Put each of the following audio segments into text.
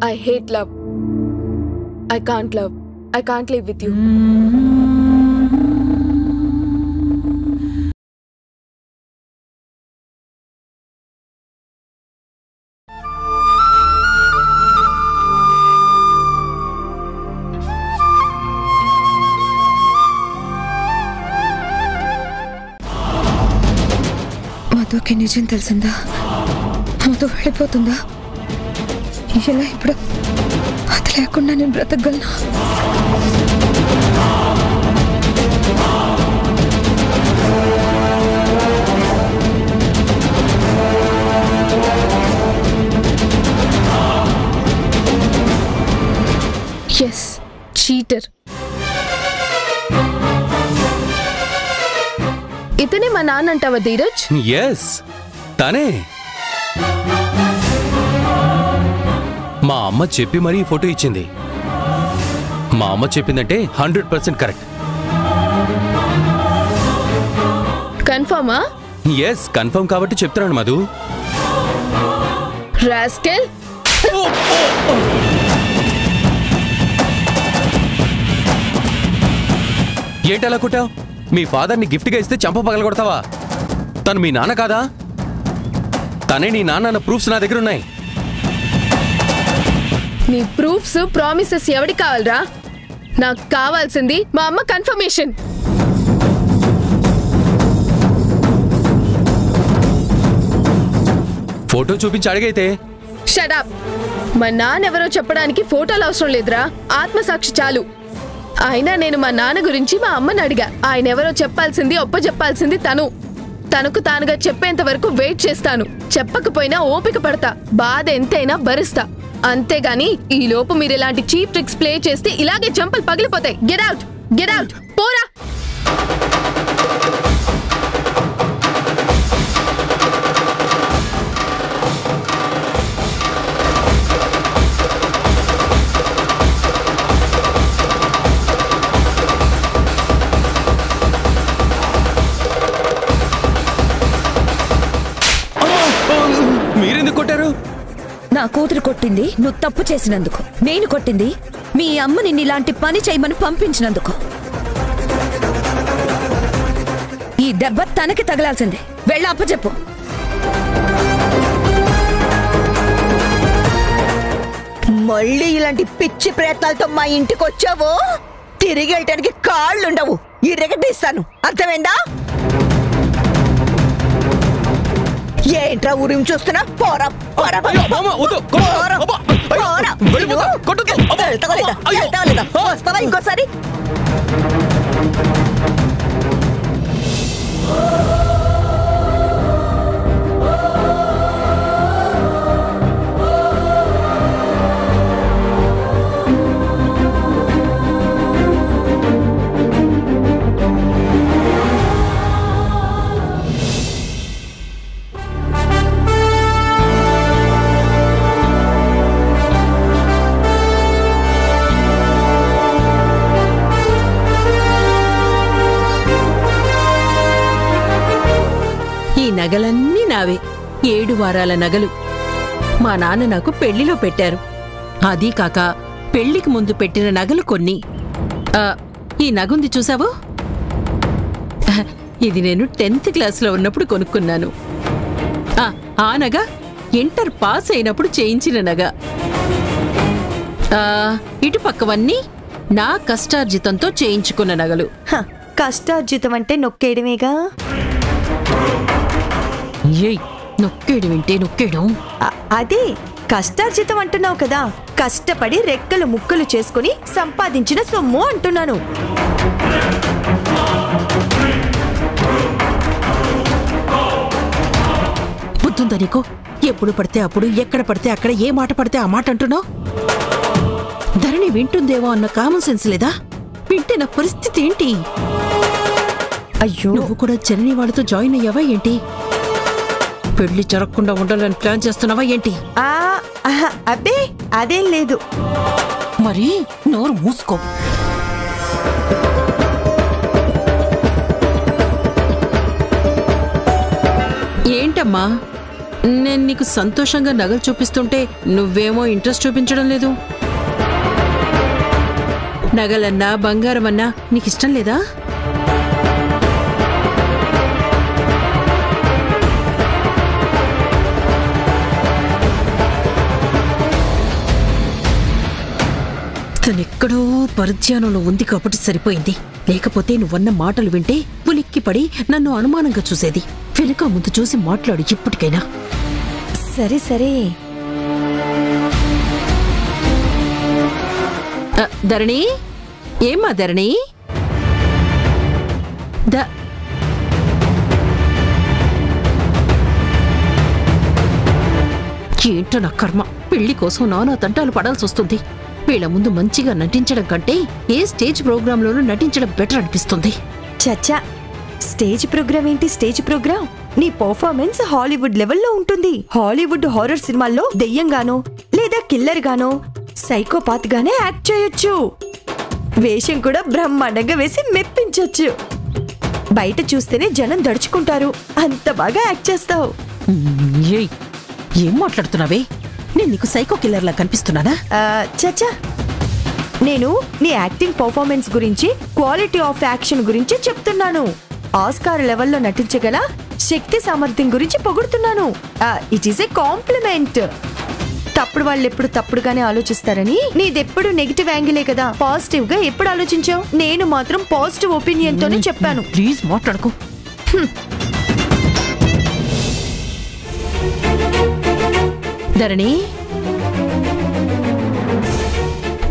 I hate love. I can't love. I can't live with you. మధుకి నిజం తెలిసిందా? మధు వెళ్ళిపోతుందా? ఇలా ఇప్పుడు అది లేకుండా నేను బ్రతకగలనా? Yes, cheater. ఇతనే మా నాన్న అంటావా ధీరజ్? ఎస్, తనే. మా అమ్మ చెప్పి మరీ ఫోటో ఇచ్చింది. మా అమ్మ చెప్పిందంటే 100% కరెక్ట్. కన్ఫర్మా? ఎస్, కన్ఫర్మ్ కాబట్టి చెప్తున్నాను మధు. రాస్కెల్. ఏంటలా కుట్టావు? మీ ఫాదర్ని గిఫ్ట్గా ఇస్తే చంప పగలగొడతావా? తను మీ నాన్న కాదా? తనే నీ నాన్న అన్న ప్రూఫ్స్ నా దగ్గర ఉన్నాయి. నీ ప్రూఫ్స్, ప్రామిసెస్ ఎవరికి కావాలరా? నాకు కావాల్సింది మా అమ్మ కన్ఫర్మేషన్. ఫోటో చూపించి అడిగైతే. Shut up. మా నాన్న ఎవరో చెప్పడానికి ఫోటోలు అవసరం లేదురా, ఆత్మసాక్షి చాలు. అయినా నేను మా నాన్న గురించి మా అమ్మని అడిగా. ఆయన ఎవరో చెప్పాల్సింది, చెప్పాల్సింది తనకు తానుగా చెప్పేంత వరకు వెయిట్ చేస్తాను. చెప్పకపోయినా ఓపిక పడతా, బాధ ఎంతైనా భరిస్తా. అంతేగాని ఈ లోపు మీరు ఇలాంటి చీప్ ట్రిక్స్ ప్లే చేస్తే ఇలాగే జంపలు పగిలిపోతాయి. గెట్ అవుట్, గెట్ అవుట్, పోరా. మీరెందుకు కొట్టారు? నా కూతురు కొట్టింది నువ్వు తప్పు చేసినందుకు. నేను కొట్టింది మీ అమ్మ నిన్ను ఇలాంటి పని చేయమని పంపించినందుకు. ఈ దెబ్బ తనకి తగలాల్సిందే. వెళ్ళి అప్పచెప్పు. మళ్ళీ ఇలాంటి పిచ్చి ప్రయత్నాలతో మా ఇంటికి వచ్చావో తిరిగి వెళ్ళటానికి కాళ్ళుండవు. ఈ రెగటిస్తాను, అర్థమైందా? ఏంట్రా ఊరిం చూస్తున్నా? పోరా పోరా వస్తావా ఇంకోసారి? నగలన్నీ నావే. 7 వారాల నగలు మా నాన్న నాకు పెళ్లిలో పెట్టారు. అదీ కాక పెళ్లికి ముందు పెట్టిన నగలు కొన్ని. ఈ నగుంది చూసావో, ఇది నేను 10th క్లాస్లో ఉన్నప్పుడు కొనుక్కున్నాను. ఆ నగ ఇంటర్ పాస్ అయినప్పుడు చేయించిన నగ. ఇటు పక్కవన్నీ నా కష్టార్జితంతో చేయించుకున్న నగలు. కష్టార్జితం అంటే నొక్కేయడమేగా. నొక్కేడు వింటే నొక్కేయడం. అదే కష్టార్జితం అంటున్నావు కదా, కష్టపడి రెక్కలు ముక్కలు చేసుకుని సంపాదించిన సొమ్ము అంటున్నాను. బుద్ధుందా నీకు? ఎప్పుడు పడితే అప్పుడు, ఎక్కడ పడితే అక్కడ, ఏ మాట పడితే ఆ మాట అంటున్నావు. ధరణి వింటుందేమో అన్న కామన్ సెన్స్ లేదా? వింటే నా పరిస్థితి ఏంటి? అయ్యో, నువ్వు కూడా జనని వాళ్ళతో జాయిన్ అయ్యావా ఏంటి? పెళ్లి జరగకుండా ఉండాలని ప్లాన్ చేస్తున్నావా ఏంటి? అబ్బే అదేం లేదు. మరి నోరు మూసుకో. ఏంటమ్మా నేను నీకు సంతోషంగా నగలు చూపిస్తుంటే నువ్వేమో ఇంట్రెస్ట్ చూపించడం లేదు. నగలన్నా బంగారం అన్నా నీకిష్టం లేదా? తనెక్కడో పరధ్యానంలో ఉంది కాబట్టి సరిపోయింది. లేకపోతే నువ్వన్న మాటలు వింటే పులిక్కిపడి నన్ను అనుమానంగా చూసేది. వెనుక ముందు చూసి మాట్లాడు ఇప్పటికైనా. సరే సరే. ధరణి, ఏమ్మా ధరణి? ఏంటో నా కర్మ, పెళ్లి కోసం నానా తంటాలు పడాల్సి వస్తుంది. వీళ్ళ ముందు మంచిగా నటించడం కంటే ఏ స్టేజ్ ప్రోగ్రాంలోనూ నటించడం బెటర్ అనిపిస్తుంది. చచ్చా, స్టేజ్ ప్రోగ్రామ్ ఏంటి స్టేజ్ ప్రోగ్రామ్? నీ పర్ఫార్మెన్స్ హాలీవుడ్ లెవెల్లో ఉంటుంది. హాలీవుడ్ హారర్ సినిమాల్లో దెయ్యంగానో లేదా కిల్లర్ గానో సైకోపాత్ గానే యాక్ట్ చేయొచ్చు. వేషం కూడా బ్రహ్మాండంగా వేసి మెప్పించొచ్చు. బయట చూస్తేనే జనం దడుచుకుంటారు. అంత బాగా యాక్ట్ చేస్తావు. ఏం మాట్లాడుతున్నావే? నేను నీకు సైకో కిల్లర్లా కనిపిస్తున్నానా? చచ్చా, నేను నీ యాక్టింగ్ పర్ఫార్మెన్స్ గురించి, క్వాలిటీ ఆఫ్ యాక్షన్ గురించి చెప్తున్నాను. ఆస్కార్ లెవెల్లో నటించగల శక్తి సామర్థ్యం గురించి పొగుడుతున్నాను. It is a compliment. తప్పుడు వాళ్ళు ఎప్పుడు తప్పుడుగానే ఆలోచిస్తారని నీదెప్పుడు నెగిటివ్ యాంగిలే కదా. పాజిటివ్ గా ఎప్పుడు ఆలోచించావు? నేను మాత్రం పాజిటివ్ ఒపీనియన్ తోనే చెప్పాను. ప్లీజ్ మాట్లాడుకో. ధరణి,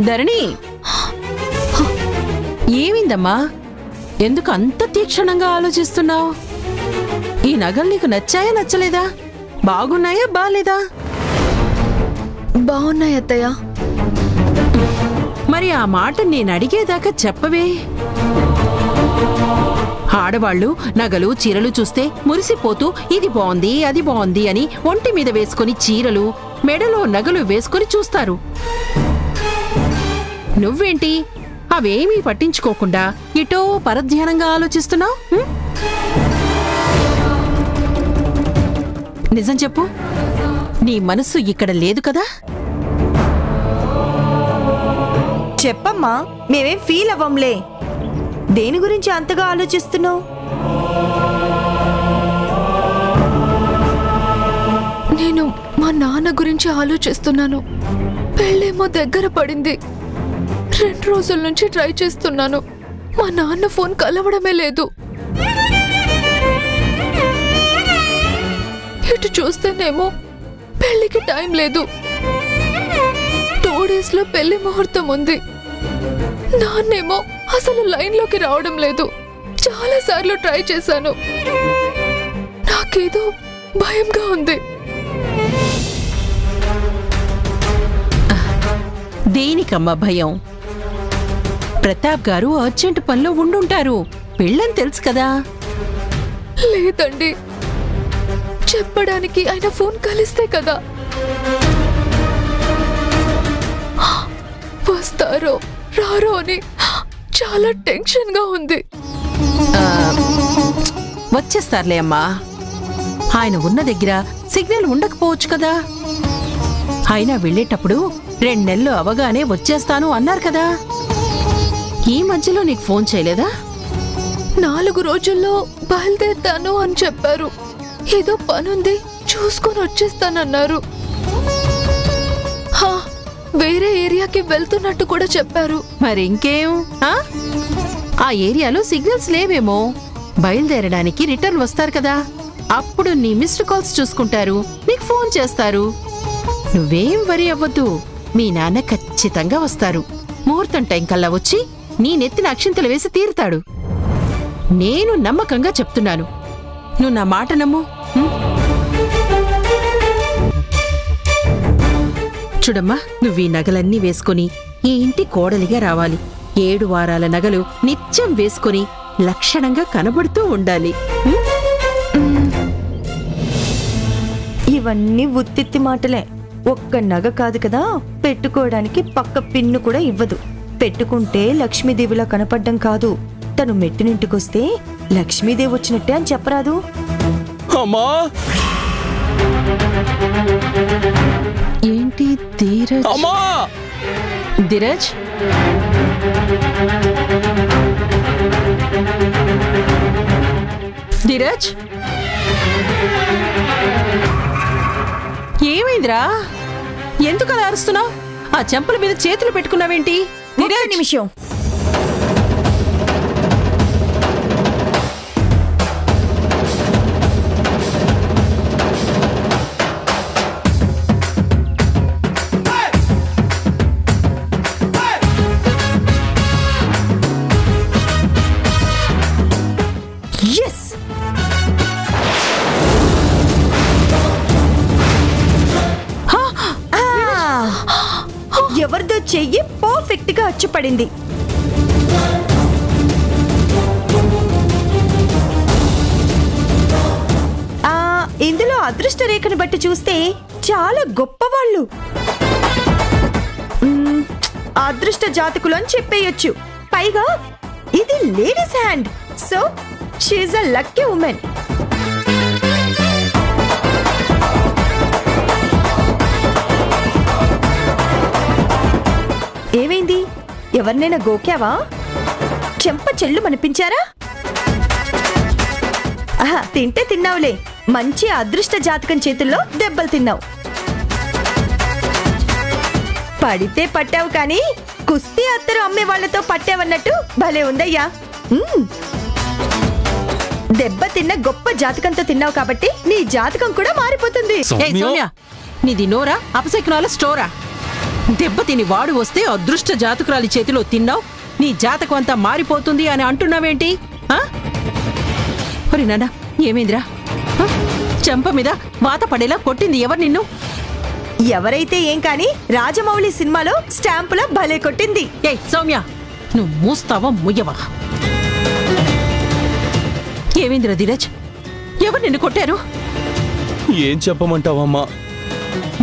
ధరణి, ఏమిందమ్మా? ఎందుకు అంత తీక్షణంగా ఆలోచిస్తున్నావు? ఈ నగలు నీకు నచ్చాయా నచ్చలేదా? బాగున్నాయా బాలేదా? బాగున్నాయి అత్తయ్య. మరి ఆ మాట నేను అడిగేదాకా చెప్పవే. ఆడవాళ్లు నగలు చీరలు చూస్తే మురిసిపోతూ ఇది బాగుంది అది బాగుంది అని ఒంటి మీద వేసుకుని చీరలు, మెడలో నగలు వేసుకుని చూస్తారు. నువ్వేంటి అవేమీ పట్టించుకోకుండా ఇటో పరధ్యానంగా ఆలోచిస్తున్నావు? నిజం చెప్పు, నీ మనసు ఇక్కడ లేదు కదా? చెప్పమ్మా, మేమేం ఫీల్ అవ్వంలే. దేని గురించి అంతగా ఆలోచిస్తున్నావు? నేను మా నాన్న గురించి ఆలోచిస్తున్నాను. పెళ్ళేమో దగ్గర పడింది. 2 రోజుల నుంచి ట్రై చేస్తున్నాను. మా నాన్న ఫోన్ కలవడమే లేదు. ఇటు చూస్తేనేమో పెళ్లికి టైం లేదు. 2 days లో పెళ్లి ముహూర్తం ఉంది. నాన్నేమో అసలు లైన్లోకి రావడం లేదు. చాలా సార్లు ట్రై చేశాను. నాకేదో భయంగా ఉంది. దేనికమ్మా భయం? ప్రతాప్ గారు అర్జెంట్ పనిలో ఉండుంటారు. పెళ్ళని తెలుసు కదా. లేదండి, చెప్పడానికి ఆయన ఫోన్ కలిస్తే కదా. వస్తారో రారో అని చాలా టెన్షన్ గా ఉంది. వచ్చేస్తారులే అమ్మా. ఆయన ఉన్న దగ్గర సిగ్నల్ ఉండకపోవచ్చు కదా. ఆయన వెళ్ళేటప్పుడు 2 నెలలు అవగానే వచ్చేస్తాను అన్నారు కదా. ఈ మధ్యలో నీకు ఫోన్ చేయలేదా? 4 రోజుల్లో బయలుదేరుతాను అని చెప్పారు. ఏదో పనుంది చూసుకొని వచ్చేస్తానన్నారు. వేరే ఏరియాకి వెళ్తున్నట్టు కూడా చెప్పారు. మరి ఇంకేం? ఆ ఏరియాలో సిగ్నల్స్ లేవేమో. బయలుదేరడానికి రిటర్న్ వస్తారు కదా, అప్పుడు నీ మిస్డ్ కాల్స్ చూసుకుంటారు, నీకు ఫోన్ చేస్తారు. నువ్వేం వరి అవ్వద్దు. మీ నాన్న ఖచ్చితంగా వస్తారు. ముహూర్తం టైం కల్లా వచ్చి నీ నెత్తిన అక్షింతలు వేసి తీరుతాడు. నేను నమ్మకంగా చెప్తున్నాను. నువ్వు నా మాట నమ్ము. చూడమ్మా, నువ్వు ఈ నగలన్నీ వేసుకుని ఈ ఇంటి కోడలిగా రావాలి. 7 వారాల నగలు నిత్యం వేసుకుని లక్షణంగా కనబడుతూ ఉండాలి. ఇవన్నీ ఉత్తిత్తి మాటలే. ఒక్క నగ కాదు కదా, పెట్టుకోవడానికి పక్క పిన్ను కూడా ఇవ్వదు. పెట్టుకుంటే లక్ష్మీదేవిలా కనపడ్డం కాదు, తను మెట్టినింటికొస్తే లక్ష్మీదేవి వచ్చినట్టే అని చెప్పరాదు. అమ్మా ఏంటి ధీరజ్? అమ్మా! ధీరజ్, ధీరజ్, ఏమైందిరా? ఎందుకు అలా అరుస్తున్నావు? ఆ చెంపల మీద చేతులు పెట్టుకున్నావేంటి? ఒక్క నిమిషం. ఎవరిదో చెయ్యి పర్ఫెక్ట్ గా అచ్చుపడింది. ఇందులో అదృష్ట రేఖను బట్టి చూస్తే చాలా గొప్పవాళ్ళు, అదృష్ట జాతకులు అని చెప్పేయొచ్చు. పైగా ఇది ladies hand, so she is a lucky women. ఏమైంది? ఎవరినైనా గోకావా? చెంప చెల్లు మనిపించారా? తింటే తిన్నావులే, మంచి అదృష్ట జాతకం చేతుల్లో దెబ్బలు తిన్నావు. పడితే పట్టావు కానీ కుస్తీ అత్తరు అమ్మే వాళ్లతో పట్టావన్నట్టు భలే ఉందయ్యా. దెబ్బ తిన్న గొప్ప జాతకంతో తిన్నావు కాబట్టి నీ జాతకం కూడా మారిపోతుంది. సౌమ్య, నీది నోరా అపశకునాల స్టోరా? దెబ్బ తిని వాడు వస్తే అదృష్ట జాతకురాలి చేతిలో తిన్నావు, నీ జాతకం అంతా మారిపోతుంది అని అంటున్నావేంటి? ఒరి నాన్న, ఏమైందిరా? చెంప మీద వాత పడేలా కొట్టింది ఎవరు నిన్ను? ఎవరైతే ఏం కాని రాజమౌళి సినిమాలో స్టాంపులా భలే కొట్టింది. ఏయ్ సౌమ్య, నువ్వు మూస్తావా ముయ్యవా? ఏమైందిరా ధీరజ్? ఎవరు నిన్ను కొట్టారు? ఏం చెప్పమంటావమ్మా,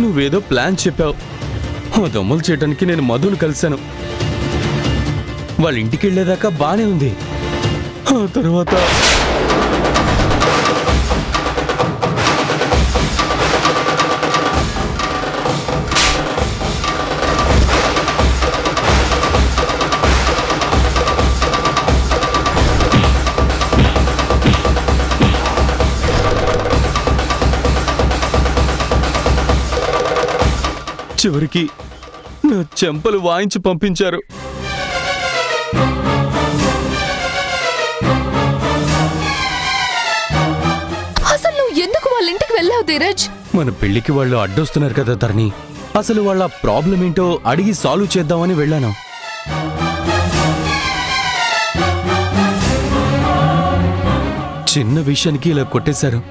నువ్వేదో ప్లాన్ చెప్పావు. దొమ్మలు చేయడానికి నేను మధును కలిశాను. వాళ్ళ ఇంటికి వెళ్ళేదాకా బానే ఉంది. ఆ తర్వాత చివరికి నా చెంపలు వాయించి పంపించారు. అసలు నువ్వు ఎందుకు వాళ్ళ ఇంటికి వెళ్ళావు ధీరజ్? మన పెళ్లికి వాళ్ళు అడ్డొస్తున్నారు కదా ధరణి, అసలు వాళ్ళ ప్రాబ్లం ఏంటో అడిగి సాల్వ్ చేద్దామని వెళ్ళాను. చిన్న విషయానికి ఇలా కొట్టేశారు.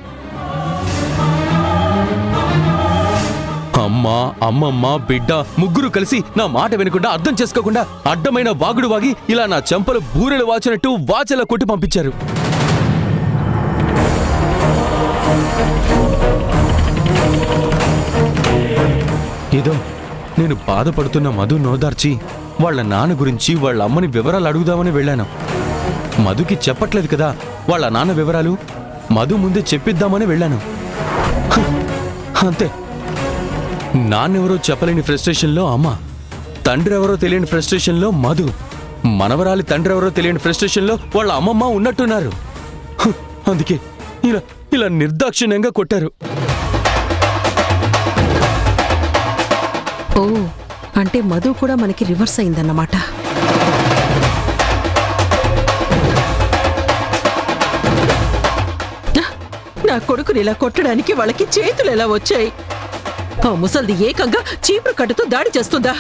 అమ్మ, అమ్మమ్మ, బిడ్డ ముగ్గురు కలిసి నా మాట వినకుండా అర్థం చేసుకోకుండా అడ్డమైన వాగుడు వాగి ఇలా నా చెంపలు బూరెలు వాచినట్టు వాచెలా కొట్టి పంపించారు. ఏదో నేను బాధపడుతున్న మధు నోదార్చి వాళ్ళ నాన్న గురించి వాళ్ళ అమ్మని వివరాలు అడుగుదామని వెళ్ళాను. మధుకి చెప్పట్లేదు కదా వాళ్ళ నాన్న వివరాలు, మధు ముందే చెప్పిద్దామని వెళ్ళాను. అంతే, నాన్నెవరో చెప్పలేని ఫ్రస్ట్రేషన్లో అమ్మ, తండ్రి ఎవరో తెలియని ఫ్రస్ట్రేషన్లో మధు, మనవరాలి తండ్రి ఎవరో తెలియని ఫ్రస్ట్రేషన్లో వాళ్ళ అమ్మమ్మ ఉన్నట్టున్నారు. అందుకే ఇలా ఇలా నిర్దాక్షిణ్యంగా కొట్టారు. ఓ, అంటే మధు కూడా మనకి రివర్స్ అయిందన్నమాట. నా కొడుకుని ఇలా కొట్టడానికి వాళ్ళకి చేతులు ఎలా వచ్చాయి? ఆ ముసల్ది ఏకంగా చీపురు కట్టుతో దాడి చేస్తుందా?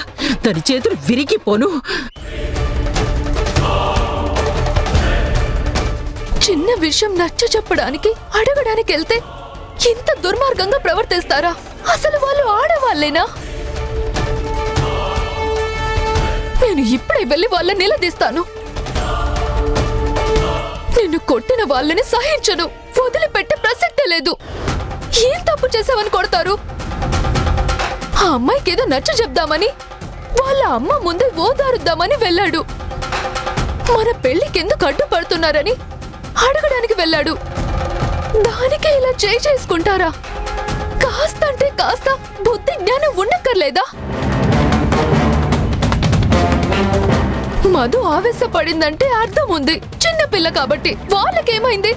దాని చేతులు విరిగిపోను. చిన్న విషయం నచ్చ చెప్పడానికి అడగడానికి వెళ్తే ఇంత దుర్మార్గంగా ప్రవర్తిస్తారా? అసలు వాళ్ళు ఆడవాళ్ళేనా? నేను ఇప్పుడే వెళ్ళి వాళ్ళని నిలదీస్తాను. నిన్ను కొట్టిన వాళ్ళని సహించను, వదిలిపెట్టే ప్రసక్తే లేదు. ఏం తప్పు చేసావని కొడతారు? ఆ అమ్మాయికి ఏదో నచ్చ చెప్దామని వాళ్ళ అమ్మ ముందే ఓదారుద్దామని వెళ్ళాడు. మన పెళ్లికెందుకు అడ్డుపడుతున్నారని అడగడానికి వెళ్ళాడు. దానికే ఇలా చేసుకుంటారా? కాస్త అంటే కాస్త బుద్ధి జ్ఞానం ఉండక్కర్లేదా? మధు ఆవేశపడిందంటే అర్థం ఉంది, చిన్నపిల్ల కాబట్టి. వాళ్ళకేమైంది?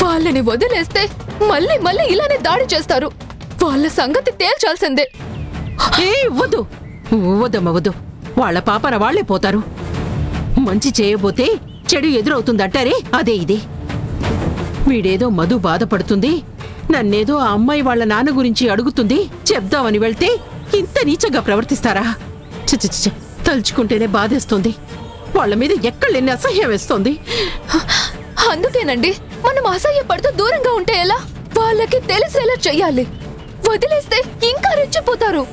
వాళ్ళని వదిలేస్తే మళ్ళీ మళ్ళీ ఇలానే దాడి చేస్తారు. వాళ్ళ సంగతి తేల్చాల్సిందే. వద్దు వద్దమ్మ వద్దు. వాళ్ళ పాపన వాళ్లే పోతారు. మంచి చేయబోతే చెడు ఎదురవుతుందంటారే, అదే ఇది. వీడేదో మధు బాధపడుతుంది, నన్నేదో ఆ అమ్మాయి వాళ్ళ నాన్న గురించి అడుగుతుంది చెప్దామని వెళ్తే ఇంత నీచగా ప్రవర్తిస్తారా? చిచిచి, తలుచుకుంటేనే బాధేస్తుంది. వాళ్ళ మీద ఎక్కడలేని అసహ్యం వేస్తోంది. అందుకేనండి మనం అసహ్యపడుతూ దూరంగా ఉంటే ఎలా? వాళ్ళకి తెలిసేలా చెయ్యాలి. వదిలేస్తే ఇంకా రెచ్చిపోతారు.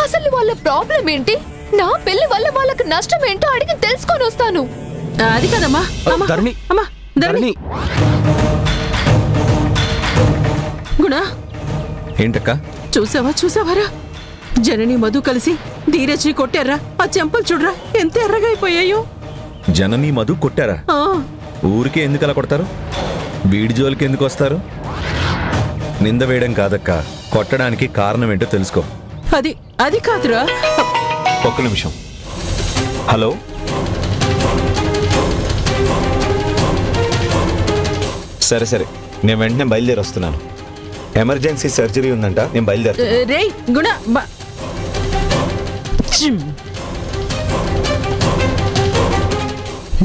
అసలు వాళ్ళ ప్రాబ్లం ఏంటి, నా పెళ్లి వల్ల వాళ్ళకి నష్టం ఏంటో అడిగి తెలుసుకొని వస్తాను. అది కదమ్మా. ధరణి, అమ్మా ధరణి. గుణ, ఏంటక్క? చూసావారా? జనని మధు కలిసి ధీరజ్ని కొట్టారా? ఆ చెంపలు చూడరా ఎంత ఎర్రగా అయిపోయాయో. జనని మధు కొట్టారా? ఊరికే ఎందుకు అలా కొడతారు? వీడి జోలికి ఎందుకు వస్తారు? నింద వేయడం కాదక్క, కొట్టడానికి కారణం ఏంటో తెలుసుకో. అది కాదురా. ఒక్క నిమిషం. హలో, సరే నేను వెంటనే బయలుదేరి వస్తున్నాను. ఎమర్జెన్సీ సర్జరీ ఉందంట, నేను బయలుదేరు. రే గుణ,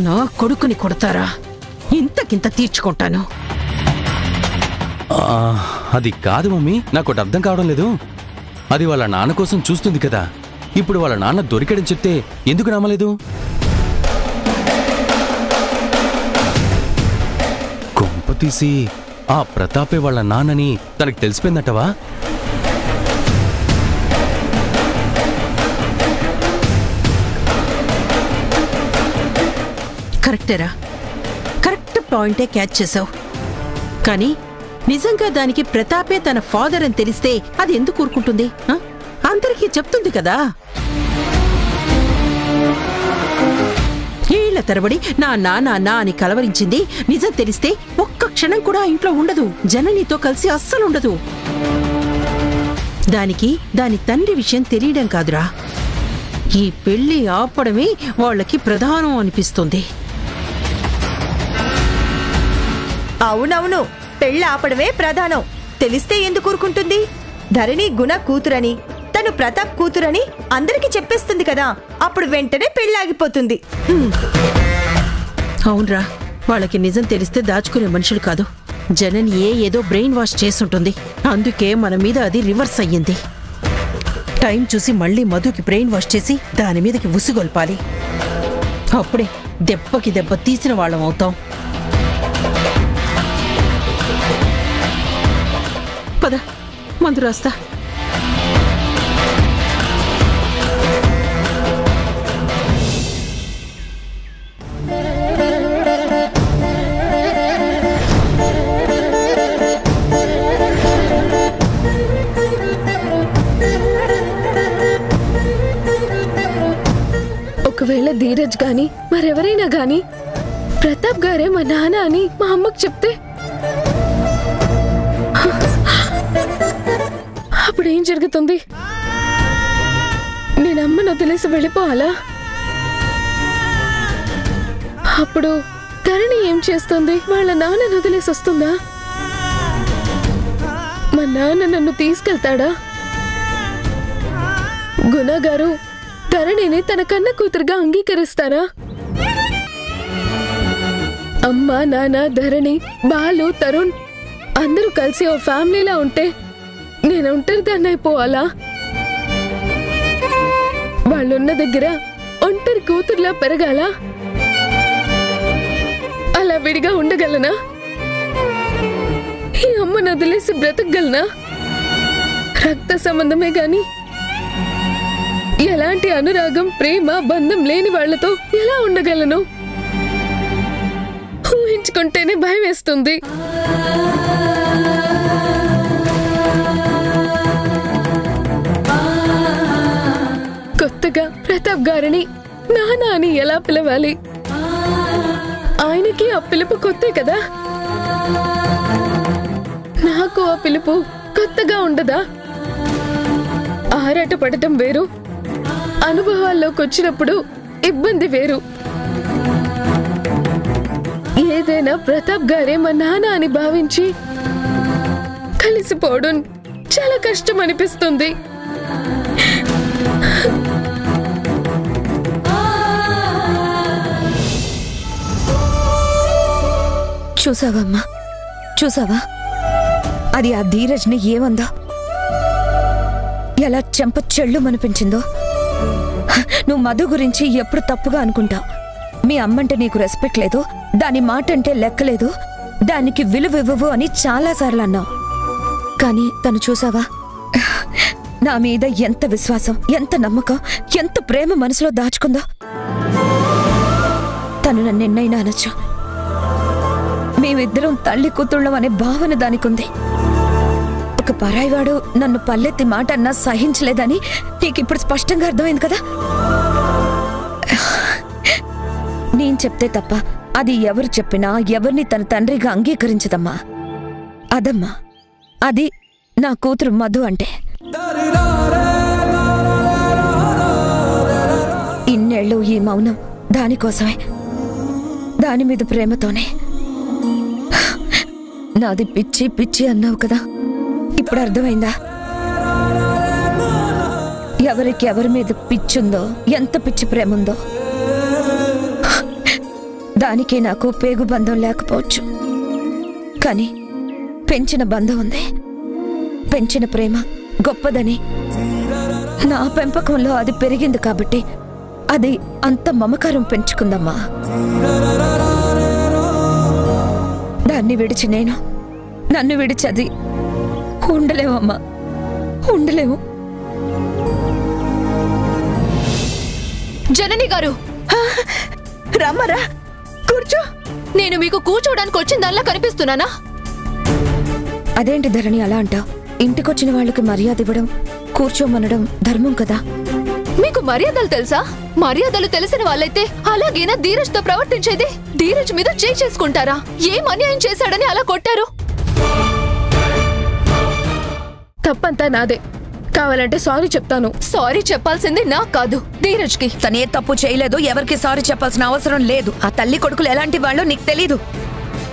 నా కొడుకుని కొడతారా? ఇంతకింత తీర్చుకుంటాను. అది కాదు మమ్మీ, నాకు అర్థం కావడం లేదు. అది వాళ్ళ నాన్న కోసం చూస్తుంది కదా. ఇప్పుడు వాళ్ళ నాన్న దొరికాడని చెప్తే ఎందుకు నమ్మలేదు? కొంప తీసి ఆ ప్రతాపే వాళ్ళ నాన్నని తనకి తెలిసిపోయిందటవా? కరెక్టేరా, కరెక్ట్ పాయింటే క్యాచ్ చేసావు. కానీ నిజంగా దానికి ప్రతాపే తన ఫాదర్ అని తెలిస్తే అది ఎందుకు ఊరుకుంటుంది? అందరికీ చెప్తుంది కదా. ఏళ్ల తరబడి నా నాన్న అని కలవరించింది నిజం తెలిస్తే ఒక్క క్షణం కూడా ఇంట్లో ఉండదు. జననితో కలిసి అస్సలు ఉండదు. దానికి దాని తండ్రి విషయం తెలియడం కాదురా, ఈ పెళ్లి ఆపడమే వాళ్ళకి ప్రధానం అనిపిస్తుంది. అవునవును, పెళ్లి ఆపడమే ప్రధానం. తెలిస్తే ఎందుకు ఊరుకుంటుంది? ధరణి గుణ కూతురని, తను ప్రతాప్ కూతురని అందరికీ చెప్పేస్తుంది కదా. అప్పుడు వెంటనే పెళ్లి ఆగిపోతుంది. అవునరా, వాళ్ళకి నిజం తెలిస్తే దాచుకునే మనుషులు కాదు. జనని ఏదో బ్రెయిన్ వాష్ చేసుంటుంది. అందుకే మన మీద అది రివర్స్ అయ్యింది. టైం చూసి మళ్ళీ మధుకి బ్రెయిన్ వాష్ చేసి దాని మీదకి ఉసుగొల్పాలి. అప్పుడే దెబ్బకి దెబ్బ తీసిన వాళ్ళం అవుతాం. పద, మందు రాస్తా. ఒకవేళ ధీరజ్ గాని మరెవరైనా గాని ప్రతాప్ గారే మా నాన్న అని మా అమ్మకు చెప్తే అప్పుడేం జరుగుతుంది? నేను అమ్మను వదిలేసి వెళ్ళిపోవాలా? అప్పుడు ధరణి ఏం చేస్తుంది? వాళ్ళ నాన్నను వదిలేసి వస్తుందా? మా నాన్న నన్ను తీసుకెళ్తాడా? గుణ గారు ధరణిని తన కన్న కూతురుగా అంగీకరిస్తారా? అమ్మ, నాన్న, ధరణి, బాలు, తరుణ్ అందరూ కలిసి ఓ ఫ్యామిలీలా ఉంటే నేను ఒంటరిదాన్ని అయిపోవాలా? వాళ్ళున్న దగ్గర ఒంటరి కూతురులా పెరగాల? అలా విడిగా ఉండగలనా? ఈ అమ్మను వదిలేసి బ్రతకగలనా? రక్త సంబంధమే గాని ఎలాంటి అనురాగం, ప్రేమ, బంధం లేని వాళ్లతో ఎలా ఉండగలను? ఊహించుకుంటేనే భయం వేస్తుంది. కొత్తగా ప్రతాప్ గారిని నాన్న అని ఎలా పిలవాలి? ఆయనకి ఆ పిలుపు కొత్తే కదా. నాకు ఆ పిలుపు కొత్తగా ఉండదా? ఆరాట పడటం వేరు, అనుభవాల్లోకి వచ్చినప్పుడు ఇబ్బంది వేరు. ఏదైనా ప్రతాప్ గారే మా నాన్న అని భావించి కలిసిపోవడం చాలా కష్టం అనిపిస్తుంది. చూసావమ్మా, చూసావా అది ఆ ధీరజ్ని ఏమందో, ఎలా చెంప చెళ్ళు అనిపించిందో. నువ్వు మధు గురించి ఎప్పుడు తప్పుగా అనుకుంటావు. మీ అమ్మంటే నీకు రెస్పెక్ట్ లేదు, దాని మాట అంటే లెక్కలేదు, దానికి విలువ ఇవ్వవు అని చాలాసార్లు అన్నావు. కానీ తను చూసావా, నా మీద ఎంత విశ్వాసం, ఎంత నమ్మకం, ఎంత ప్రేమ మనసులో దాచుకుందో. తను నన్ను ఎన్నైనా అనొచ్చు, మేమిద్దరం తల్లి కూతుళ్ళం అనే భావన దానికుంది. ఒక పరాయివాడు నన్ను పల్లెత్తి మాట అన్నా సహించలేదని నీకిప్పుడు స్పష్టంగా అర్థమైంది కదా. నేను చెప్తే తప్ప అది ఎవరు చెప్పినా ఎవరిని తన తండ్రిగా అంగీకరించదమ్మా. అదమ్మా, అది నా కూతురు మధు అంటే. ఇన్నేళ్ళు ఈ మౌనం దానికోసమే, దాని మీద ప్రేమతోనే. నాది పిచ్చి పిచ్చి అన్నావు కదా, ఇప్పుడు అర్థమైందా? ఎవరికి ఎవరి మీద పిచ్చుందో, ఎంత పిచ్చి ప్రేమ ఉందో. దానికి నాకు పేగు బంధం లేకపోవచ్చు, కానీ పెంచిన బంధం ఉంది. పెంచిన ప్రేమ గొప్పదని నా పెంపకంలో అది పెరిగింది కాబట్టి అది అంత మమకారం పెంచుకుందమ్మా. దాన్ని విడిచి నేను, నన్ను విడిచి అది ఉండలేమమ్మా, ఉండలేము. జనని గారు, రమ్మరా, కూర్చో. నేను మీకు కూర్చోడానికి వచ్చిందల్లా కనిపిస్తున్నానా? అదేంటి ధరణి అలా అంటావు? ఇంటికొచ్చిన వాళ్ళకి మర్యాద ఇవ్వడం, కూర్చోమనడం ధర్మం కదా. మీకు మర్యాదలు తెలుసా? మర్యాదలు తెలిసిన వాళ్ళైతే అలాగేనా ధీరజ్ తో ప్రవర్తించేది? ధీరజ్ మీద చేసుకుంటారా? ఏం అన్యాయం చేశాడని అలా కొట్టారు? తప్పంతా నాదే, కావాలంటే సారీ చెప్తాను. సారీ చెప్పాల్సింది నాకు కాదు, ధీరజ్ కి. తనే తప్పు చేయలేదు, ఎవరికి సారీ చెప్పాల్సిన అవసరం లేదు. ఆ తల్లి కొడుకులు ఎలాంటి వాళ్ళో నీకు తెలీదు.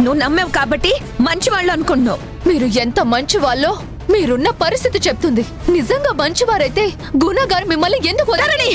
నువ్వు నమ్మావు కాబట్టి మంచి వాళ్ళు అనుకుంటున్నావు. మీరు ఎంత మంచి వాళ్ళో మీరున్న పరిస్థితి చెప్తుంది. నిజంగా మంచివారైతే గుణగారు మిమ్మల్ని ఎందుకు వదలని?